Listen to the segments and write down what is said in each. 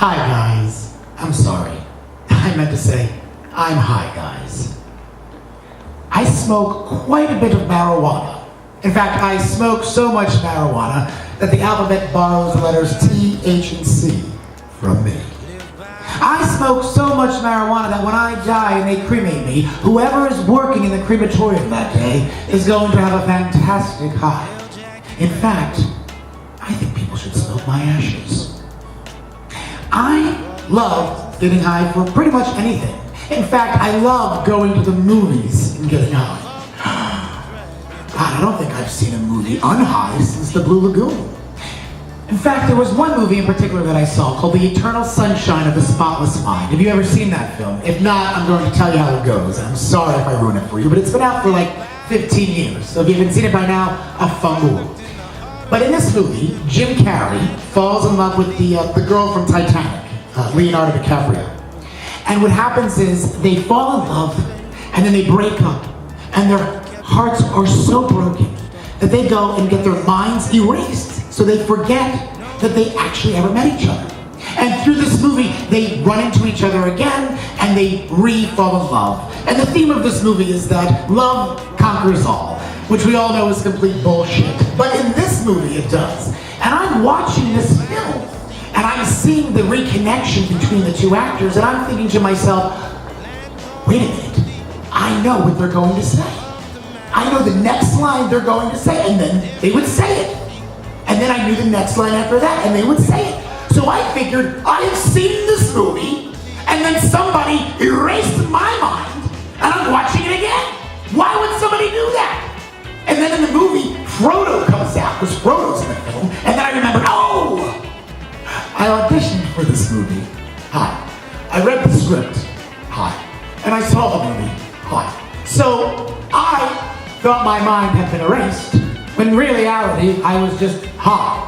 Hi guys. I'm sorry. I meant to say, I'm high guys. I smoke quite a bit of marijuana. In fact, I smoke so much marijuana that the alphabet borrows the letters T, H, and C from me. I smoke so much marijuana that when I die and they cremate me, whoever is working in the crematorium that day is going to have a fantastic high. In fact, I think people should smoke my ashes. I love getting high for pretty much anything. In fact, I love going to the movies and getting high. God, I don't think I've seen a movie unhigh since The Blue Lagoon. In fact, there was one movie in particular that I saw called The Eternal Sunshine of the Spotless Mind. Have you ever seen that film? If not, I'm going to tell you how it goes. I'm sorry if I ruin it for you, but it's been out for like 15 years. So if you haven't seen it by now, a fumble. But in this movie, Jim Carrey falls in love with the girl from Titanic, Leonardo DiCaprio. And what happens is they fall in love and then they break up and their hearts are so broken that they go and get their minds erased so they forget that they actually ever met each other. And through this movie, they run into each other again and they re-fall in love. And the theme of this movie is that love conquers all, which we all know is complete bullshit. But in this movie, it does. And I'm watching this film and I'm seeing the reconnection between the two actors and I'm thinking to myself, wait a minute, I know what they're going to say. I know the next line they're going to say, and then they would say it. And then I knew the next line after that, and they would say it. So I figured, I have seen this movie, and then somebody erased my mind, and I'm watching it again. Why would somebody do that? And then in the movie, Frodo comes out, because Frodo's in the film, and then I remembered, oh! I auditioned for this movie. Hi. I read the script. Hi. And I saw the movie. Hi. So I thought my mind had been erased, when in reality, I was just high,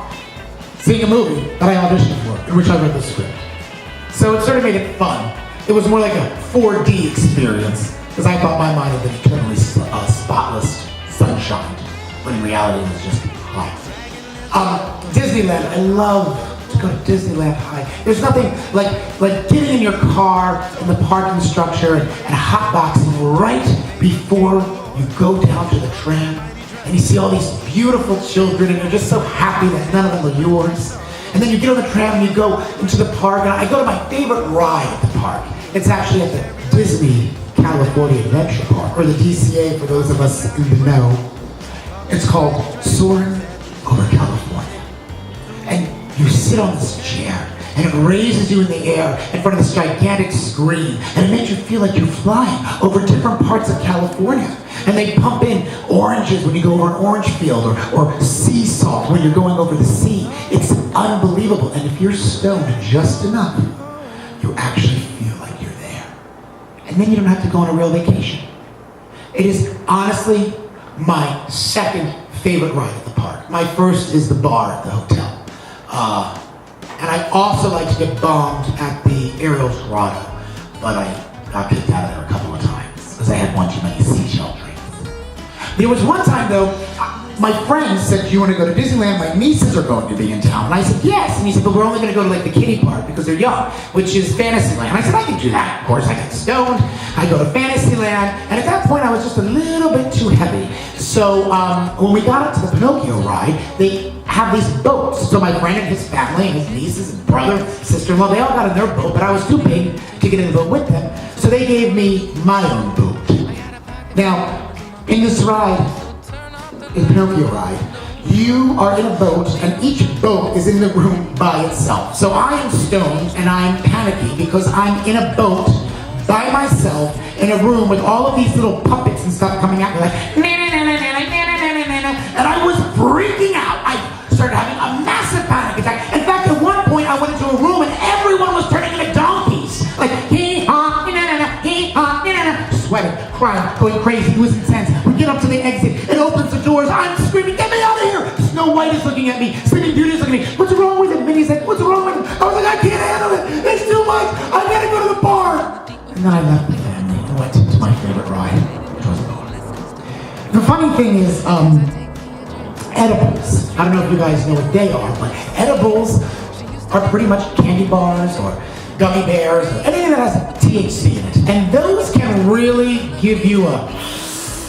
seeing a movie that I auditioned for, in which I read the script. So it sort of made it fun. It was more like a 4D experience, because I thought my mind had been eternally spotless, sunshine, when in reality it was just high. Disneyland, I love to go to Disneyland high. There's nothing like getting in your car in the parking structure and hotboxing right before you go down to the tram and you see all these beautiful children and you're just so happy that none of them are yours. And then you get on the tram and you go into the park, and I go to my favorite ride at the park. It's actually at the Disney California Adventure Park, or the DCA for those of us in the know. It's called Soaring Over California. And you sit on this chair and it raises you in the air in front of this gigantic screen, and it makes you feel like you're flying over different parts of California. And they pump in oranges when you go over an orange field, or sea salt when you're going over the sea. It's unbelievable. And if you're stoned just enough, you actually feel like you're there. And then you don't have to go on a real vacation. It is honestly my second favorite ride at the park. My first is the bar at the hotel. And I also like to get bombed at the Aerial Grotto, but I got kicked out of there a couple of times because I had one too many seashell drinks. There was one time though, my friend said, do you want to go to Disneyland? My nieces are going to be in town. And I said, yes. And he said, but we're only going to go to like the kiddie park because they're young, which is Fantasyland. And I said, I can do that. Of course, I get stoned. I go to Fantasyland. And at that point, I was just a little bit too heavy. So when we got up to the Pinocchio ride, they have these boats. So my friend and his family and his nieces and brother, sister-in-law, they all got in their boat, but I was too big to get in the boat with them. So they gave me my own boat. Now, in this ride, in Pinocchio ride, you are in a boat and each boat is in the room by itself. So I am stoned and I'm panicky because I'm in a boat by myself in a room with all of these little puppets and stuff coming at me like, and I was freaking out. I started having a massive panic attack. In fact, at one point I went into a room and everyone was turning into donkeys. Like, hee-haw, hee-haw, sweating, crying, going crazy. It was intense. We get up to the exit. It opens the doors. I'm screaming, get me out of here! Snow White is looking at me. Sleeping Beauty is looking at me. What's wrong with it? Minnie's like, what's wrong with it? I was like, I can't handle it. It's too much. I gotta go to the bar. And then I left the family and went to my favorite ride, which was a boat. The funny thing is, edibles. I don't know if you guys know what they are, but edibles are pretty much candy bars or gummy bears, or anything that has THC in it. And those can really give you a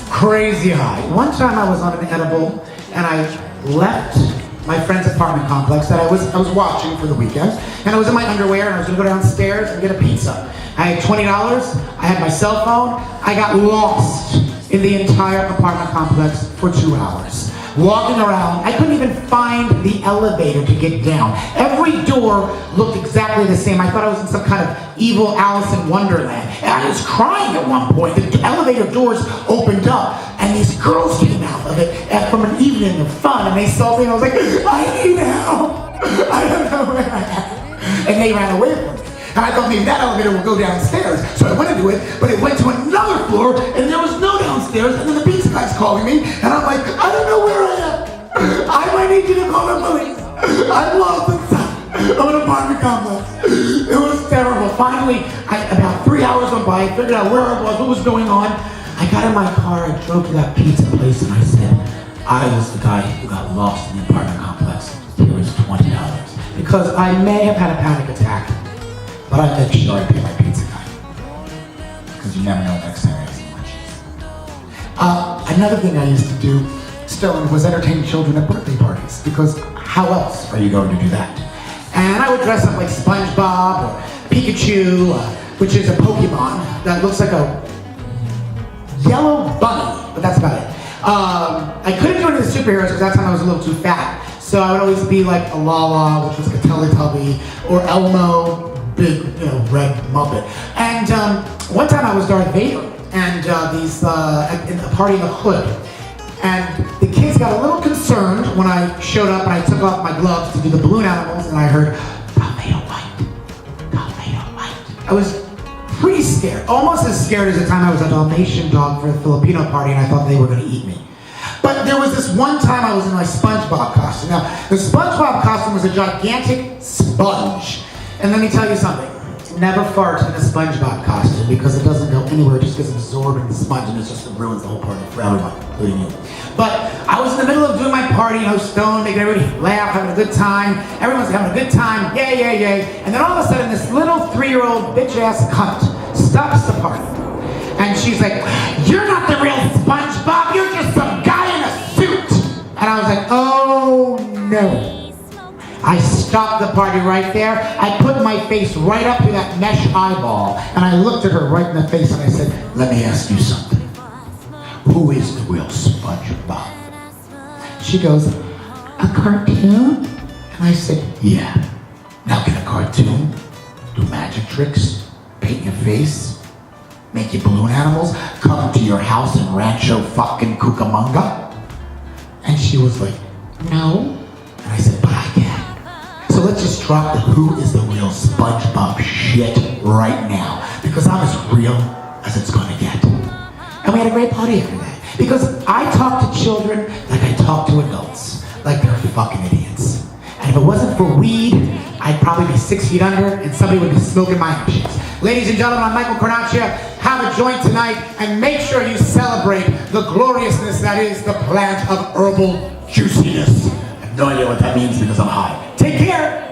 crazy high. One time I was on an edible and I left my friend's apartment complex that I was watching for the weekend, and I was in my underwear and I was gonna go downstairs and get a pizza. I had $20, I had my cell phone, I got lost in the entire apartment complex for 2 hours. Walking around, I couldn't even find the elevator to get down. Every door looked exactly the same. I thought I was in some kind of evil Alice in Wonderland. And I was crying at one point. The elevator doors opened up and these girls came out of it from an evening of fun, and they saw me and I was like, I need help. I don't know where I am. And they ran away from me. And I thought maybe that elevator would go downstairs. So I went into it, but it went to another floor and there was no downstairs, and then the pizza guy's calling me and I'm like, I don't know where I am. I might need you to call the police. I'm lost inside of an apartment complex. It was terrible. Finally, about 3 hours went by, I figured out where I was, what was going on. I got in my car, I drove to that pizza place and I said, I was the guy who got lost in the apartment complex. Here was $20. Because I may have had a panic attack, but I make sure I pay my pizza guy. Because you never know next time I see lunches. Another thing I used to do, Stone, was entertain children at birthday parties. Because how else are you going to do that? And I would dress up like SpongeBob or Pikachu, which is a Pokemon that looks like a yellow bunny, but that's about it. I couldn't do any of the superheroes because that time I was a little too fat. So I would always be like a Lala, which was like a Teletubby, or Elmo, big, red Muppet. And one time I was Darth Vader, and in a party in the hood. And the kids got a little concerned when I showed up and I took off my gloves to do the balloon animals, and I heard, Darth Vader white, Darth Vader white. I was pretty scared, almost as scared as the time I was a Dalmatian dog for a Filipino party and I thought they were gonna eat me. But there was this one time I was in my SpongeBob costume. Now, the SpongeBob costume was a gigantic sponge. And let me tell you something, never fart in a SpongeBob costume because it doesn't go anywhere, it just gets absorbed in the sponge and it just ruins the whole party for everyone, including you. But I was in the middle of doing my party, stoned, making everybody laugh, having a good time. Everyone's having a good time, yay, yay, yay. And then all of a sudden, this little 3-year-old bitch-ass cunt stops the party. And she's like, you're not the real SpongeBob, you're just some guy in a suit. And I was like, oh no. I stopped the party right there. I put my face right up to that mesh eyeball, and I looked at her right in the face and I said, let me ask you something. Who is the real SpongeBob? She goes, a cartoon? And I said, yeah. Now can a cartoon do magic tricks, paint your face, make you balloon animals, come to your house in Rancho fucking Cucamonga? And she was like, no. And I said, but I can. So let's just drop the who is the real SpongeBob shit right now, because I'm as real as it's gonna get. And we had a great party after that, because I talk to children like I talk to adults, like they're fucking idiots. And if it wasn't for weed, I'd probably be 6 feet under and somebody would be smoking my ashes. Ladies and gentlemen, I'm Michael Cornacchia. Have a joint tonight and make sure you celebrate the gloriousness that is the plant of herbal juiciness. I have no idea what that means because I'm high. Take care.